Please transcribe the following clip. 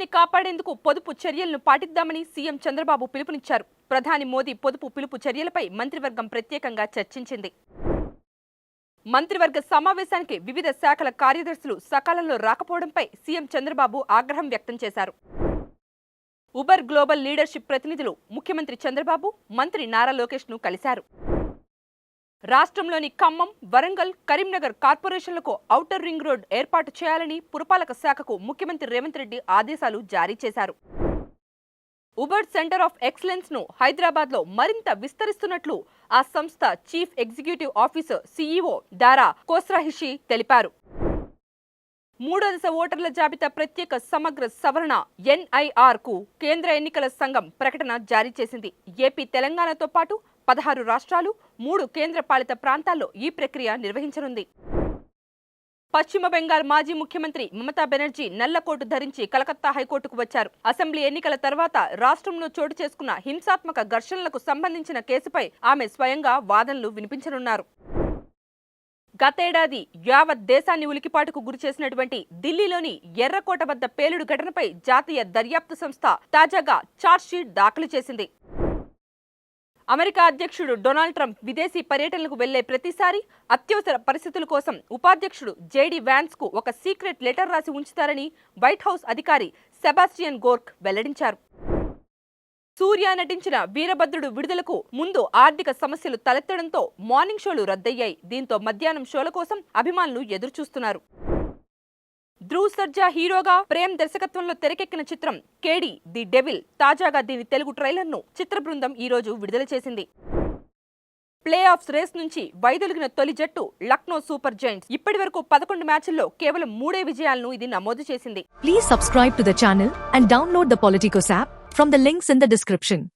దేశాన్ని కాపాడేందుకు పొదుపు చర్యలను పాటిద్దామని సీఎం చంద్రబాబు పిలుపునిచ్చారు. ప్రధాని మోదీ పొదుపు పిలుపు చర్యలపై మంత్రివర్గం ప్రత్యేకంగా చర్చించింది. మంత్రివర్గ సమావేశానికి వివిధ శాఖల కార్యదర్శులు సకాలంలో రాకపోవడంపై సీఎం చంద్రబాబు ఆగ్రహం వ్యక్తం చేశారు. ఉబర్ గ్లోబల్ లీడర్షిప్ ప్రతినిధులు ముఖ్యమంత్రి చంద్రబాబు, మంత్రి నారా లోకేష్ను కలిశారు. రాష్ట్రంలోని ఖమ్మం, వరంగల్, కరీంనగర్ కార్పొరేషన్లకు ఔటర్ రింగ్ రోడ్ ఏర్పాటు చేయాలని పురపాలక శాఖకు ముఖ్యమంత్రి రేవంత్ రెడ్డి ఆదేశాలు జారీ చేశారు. ఉబర్ సెంటర్ ఆఫ్ ఎక్సలెన్స్ ను హైదరాబాద్లో మరింత విస్తరిస్తున్నట్లు ఆ సంస్థ chief executive officer CEO Dara కోస్రాహిషి తెలిపారు. మూడో దశ ఓటర్ల జాబితా ప్రత్యేక సమగ్ర సవరణ ఎన్ఐఆర్ కు కేంద్ర ఎన్నికల సంఘం ప్రకటన జారీ చేసింది. ఏపీ, తెలంగాణతో పాటు 16 రాష్ట్రాలు, 3 కేంద్ర పాలిత ప్రాంతాల్లో ఈ ప్రక్రియ నిర్వహించనుంది. పశ్చిమ బెంగాల్ మాజీ ముఖ్యమంత్రి మమతా బెనర్జీ నల్లకోటు ధరించి కలకత్తా హైకోర్టుకు వచ్చారు. అసెంబ్లీ ఎన్నికల తర్వాత రాష్ట్రంలో చోటు చేసుకున్న హింసాత్మక ఘర్షణలకు సంబంధించిన కేసుపై ఆమె స్వయంగా వాదనలు వినిపించనున్నారు. గతేడాది యావత్ దేశాన్ని ఉలికిపాటుకు గురిచేసినటువంటి ఢిల్లీలోని ఎర్రకోట వద్ద పేలుడు ఘటనపై జాతీయ దర్యాప్తు సంస్థ తాజాగా ఛార్జ్షీట్ దాఖలు చేసింది. అమెరికా అధ్యక్షుడు డొనాల్డ్ ట్రంప్ విదేశీ పర్యటనలకు వెళ్లే ప్రతిసారి అత్యవసర పరిస్థితుల కోసం ఉపాధ్యక్షుడు జేడీ వ్యాన్స్ కు ఒక సీక్రెట్ లెటర్ రాసి ఉంచుతారని వైట్ హౌస్ అధికారి సెబాస్టియన్ గోర్క్ వెల్లడించారు. సూర్య నటించిన వీరభద్రుడు విడుదలకు ముందు ఆర్థిక సమస్యలు తలెత్తడంతో మార్నింగ్ షోలు రద్దయ్యాయి. దీంతో మధ్యాహ్నం షోల కోసం అభిమానులు ఎదురుచూస్తున్నారు. ధ్రువ్ సర్జా హీరోగా ప్రేమ్ దర్శకత్వంలో తెరకెక్కిన చిత్రం కేడి ది డెవిల్ తాజాగా దీని తెలుగు ట్రైలర్ను చిత్ర బృందం ఈ రోజు విడుదల చేసింది. ప్లే ఆఫ్స్ రేస్ నుంచి వైదొలిగిన తొలి జట్టు లక్నో సూపర్ జైంట్స్. ఇప్పటి వరకు 11 మ్యాచ్ల్లో కేవలం 3 విజయాలను ఇది నమోదు చేసింది. Please subscribe to the channel and download the Politicos app from the links in the description.